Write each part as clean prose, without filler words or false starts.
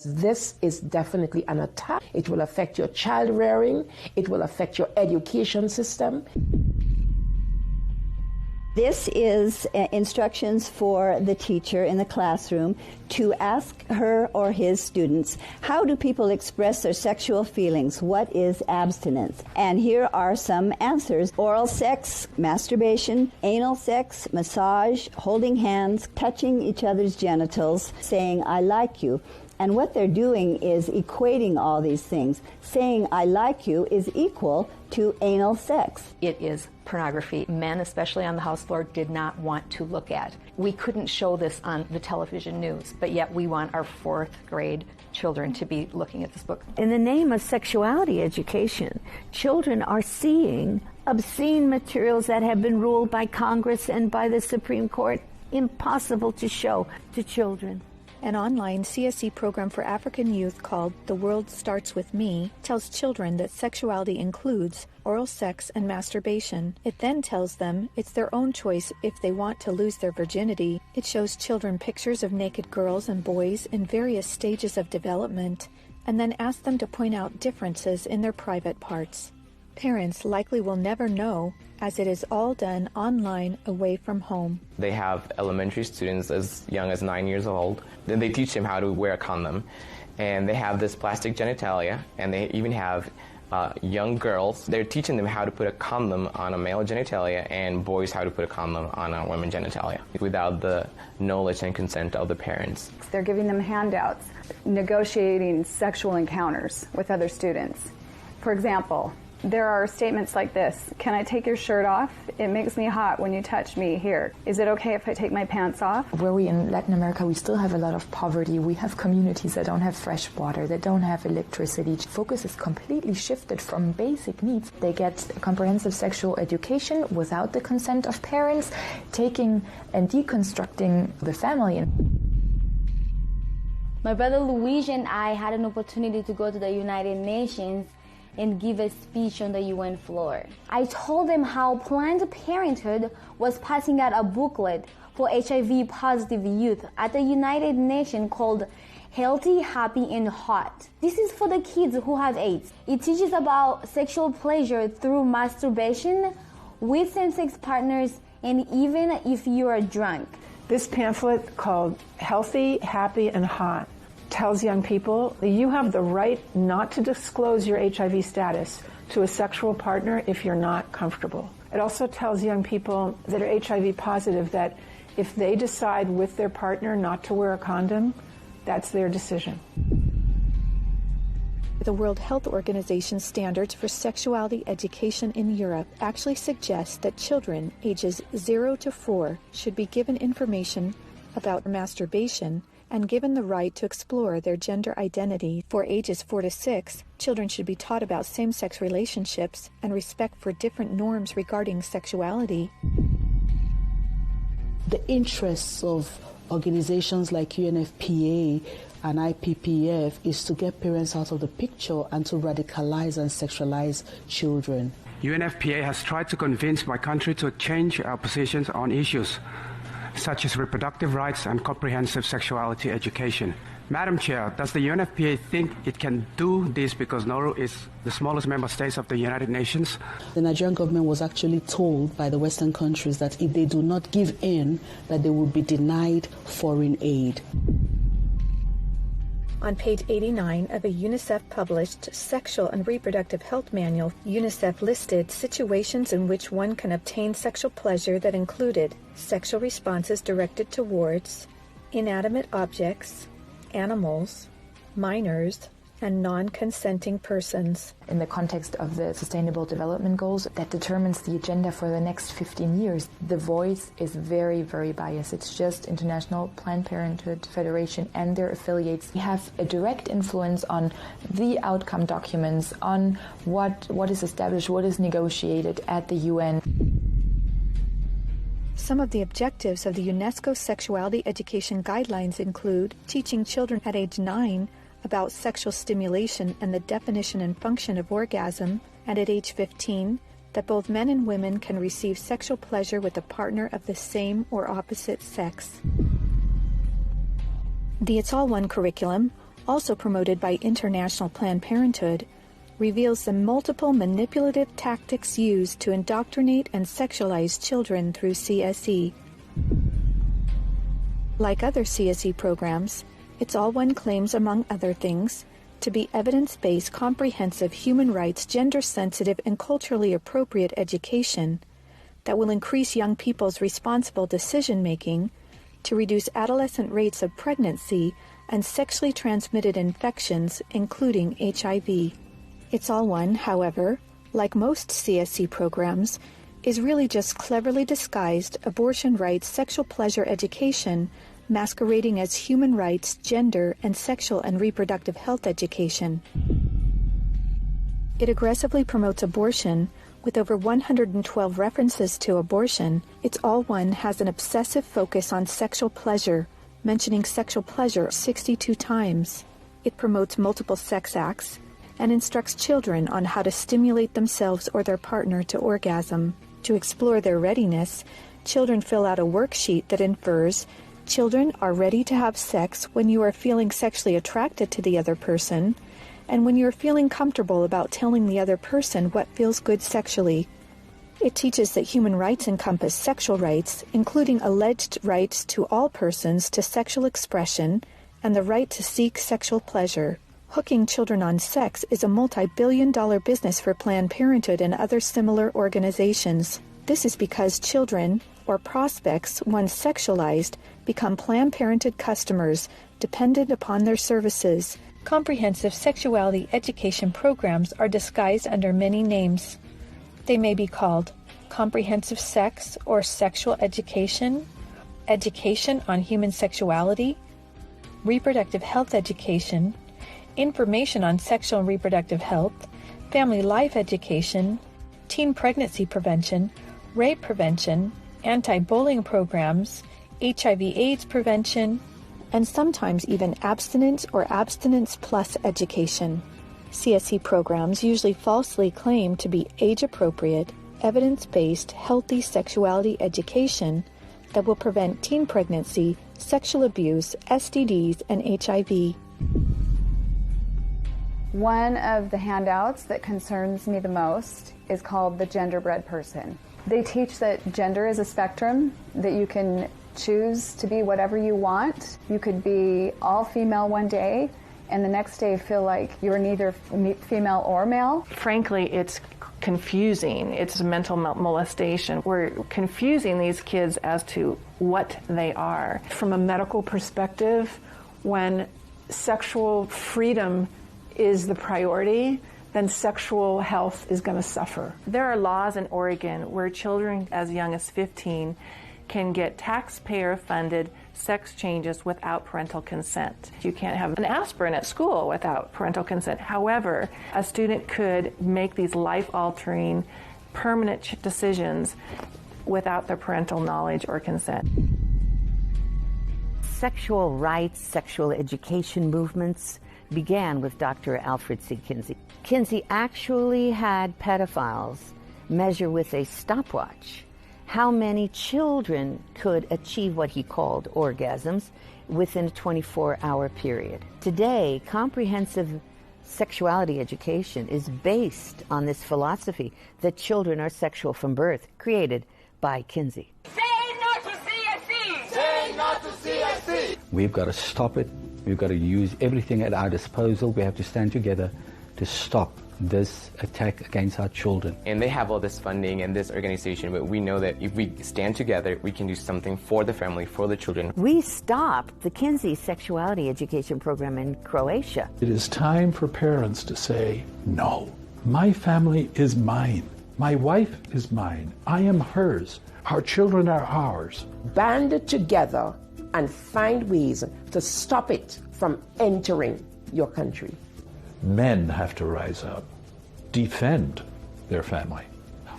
This is definitely an attack. It will affect your child rearing. It will affect your education system. This is instructions for the teacher in the classroom to ask her or his students, how do people express their sexual feelings? What is abstinence? And here are some answers. Oral sex, masturbation, anal sex, massage, holding hands, touching each other's genitals, saying, I like you. And what they're doing is equating all these things. Saying, I like you is equal to anal sex. It is pornography. Men, especially on the house floor, did not want to look at. We couldn't show this on the television news, but yet we want our fourth grade children to be looking at this book. In the name of sexuality education, children are seeing obscene materials that have been ruled by Congress and by the Supreme Court impossible to show to children. An online CSE program for African youth called The World Starts With Me tells children that sexuality includes oral sex and masturbation. It then tells them it's their own choice if they want to lose their virginity. It shows children pictures of naked girls and boys in various stages of development, and then asks them to point out differences in their private parts. Parents likely will never know, as it is all done online away from home. They have elementary students as young as 9 years old. Then they teach them how to wear a condom. And they have this plastic genitalia, and they even have young girls. They're teaching them how to put a condom on a male genitalia and boys how to put a condom on a women's genitalia without the knowledge and consent of the parents. They're giving them handouts, negotiating sexual encounters with other students. For example, there are statements like this: can I take your shirt off? It makes me hot when you touch me here. Is it okay if I take my pants off? Where we in Latin America, we still have a lot of poverty. We have communities that don't have fresh water, that don't have electricity. Focus is completely shifted from basic needs. They get comprehensive sexual education without the consent of parents, taking and deconstructing the family. My brother Luigi and I had an opportunity to go to the United Nations and give a speech on the UN floor. I told them how Planned Parenthood was passing out a booklet for HIV-positive youth at the United Nations called Healthy, Happy, and Hot. This is for the kids who have AIDS. It teaches about sexual pleasure through masturbation, with same-sex partners, and even if you are drunk. This pamphlet called Healthy, Happy, and Hot tells young people that you have the right not to disclose your HIV status to a sexual partner if you're not comfortable. It also tells young people that are HIV positive that if they decide with their partner not to wear a condom, that's their decision. The World Health Organization standards for sexuality education in Europe actually suggest that children ages 0 to 4 should be given information about masturbation and given the right to explore their gender identity. For ages 4 to 6, children should be taught about same-sex relationships and respect for different norms regarding sexuality. The interests of organizations like UNFPA and IPPF is to get parents out of the picture and to radicalize and sexualize children. UNFPA has tried to convince my country to change our positions on issues such as reproductive rights and comprehensive sexuality education. Madam Chair, does the UNFPA think it can do this because Nauru is the smallest member state of the United Nations? The Nigerian government was actually told by the Western countries that if they do not give in, that they will be denied foreign aid. On page 89 of a UNICEF-published Sexual and Reproductive Health Manual, UNICEF listed situations in which one can obtain sexual pleasure that included sexual responses directed towards inanimate objects, animals, minors, and non-consenting persons. In the context of the Sustainable Development Goals that determines the agenda for the next 15 years, the voice is very, very biased. It's just International Planned Parenthood Federation and their affiliates have a direct influence on the outcome documents, on what is established, what is negotiated at the UN. Some of the objectives of the UNESCO Sexuality Education Guidelines include teaching children at age 9 about sexual stimulation and the definition and function of orgasm, and at age 15, that both men and women can receive sexual pleasure with a partner of the same or opposite sex. The It's All One curriculum also promoted by International Planned Parenthood, reveals the multiple manipulative tactics used to indoctrinate and sexualize children through CSE. Like other CSE programs, It's All One claims, among other things, to be evidence-based, comprehensive, human rights, gender-sensitive, and culturally appropriate education that will increase young people's responsible decision-making, to reduce adolescent rates of pregnancy and sexually transmitted infections, including HIV. It's All One, however, like most CSE programs, is really just cleverly disguised abortion rights, sexual pleasure education, masquerading as human rights, gender, and sexual and reproductive health education. It aggressively promotes abortion. With over 112 references to abortion, It's All One has an obsessive focus on sexual pleasure, mentioning sexual pleasure 62 times. It promotes multiple sex acts and instructs children on how to stimulate themselves or their partner to orgasm. To explore their readiness, children fill out a worksheet that infers children are ready to have sex when you are feeling sexually attracted to the other person, and when you're feeling comfortable about telling the other person what feels good sexually. It teaches that human rights encompass sexual rights, including alleged rights to all persons to sexual expression and the right to seek sexual pleasure. Hooking children on sex is a multi-billion-dollar business for Planned Parenthood and other similar organizations. This is because children, or prospects, once sexualized, become Planned Parenthood customers, dependent upon their services. Comprehensive sexuality education programs are disguised under many names. They may be called comprehensive sex or sexual education, education on human sexuality, reproductive health education, information on sexual and reproductive health, family life education, teen pregnancy prevention, rape prevention, anti-bullying programs, HIV/AIDS prevention, and sometimes even abstinence or abstinence plus education. CSE programs usually falsely claim to be age-appropriate, evidence-based, healthy sexuality education that will prevent teen pregnancy, sexual abuse, STDs, and HIV. One of the handouts that concerns me the most is called the Genderbread Person. They teach that gender is a spectrum, that you can choose to be whatever you want. You could be all female one day and the next day feel like you're neither female or male. Frankly, it's confusing. It's mental molestation. We're confusing these kids as to what they are. From a medical perspective, when sexual freedom is the priority, then sexual health is going to suffer. There are laws in Oregon where children as young as 15 can get taxpayer-funded sex changes without parental consent. You can't have an aspirin at school without parental consent. However, a student could make these life-altering, permanent decisions without their parental knowledge or consent. Sexual rights, sexual education movements began with Dr. Alfred C. Kinsey. Kinsey actually had pedophiles measure with a stopwatch how many children could achieve what he called orgasms within a 24-hour period. Today, comprehensive sexuality education is based on this philosophy that children are sexual from birth, created by Kinsey. Say no to CSE! Say no to CSE! We've got to stop it. We've got to use everything at our disposal. We have to stand together to stop this attack against our children. And they have all this funding and this organization, but we know that if we stand together, we can do something for the family, for the children. We stopped the Kinsey sexuality education program in Croatia. It is time for parents to say, no, my family is mine. My wife is mine. I am hers. Our children are ours. Band together and find ways to stop it from entering your country. Men have to rise up, defend their family.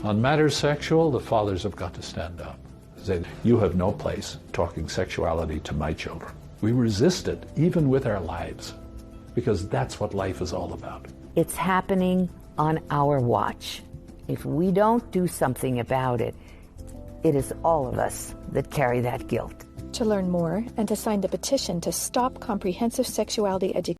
On matters sexual, the fathers have got to stand up. Say, you have no place talking sexuality to my children. We resist it, even with our lives, because that's what life is all about. It's happening on our watch. If we don't do something about it, it is all of us that carry that guilt. To learn more and to sign the petition to stop comprehensive sexuality education,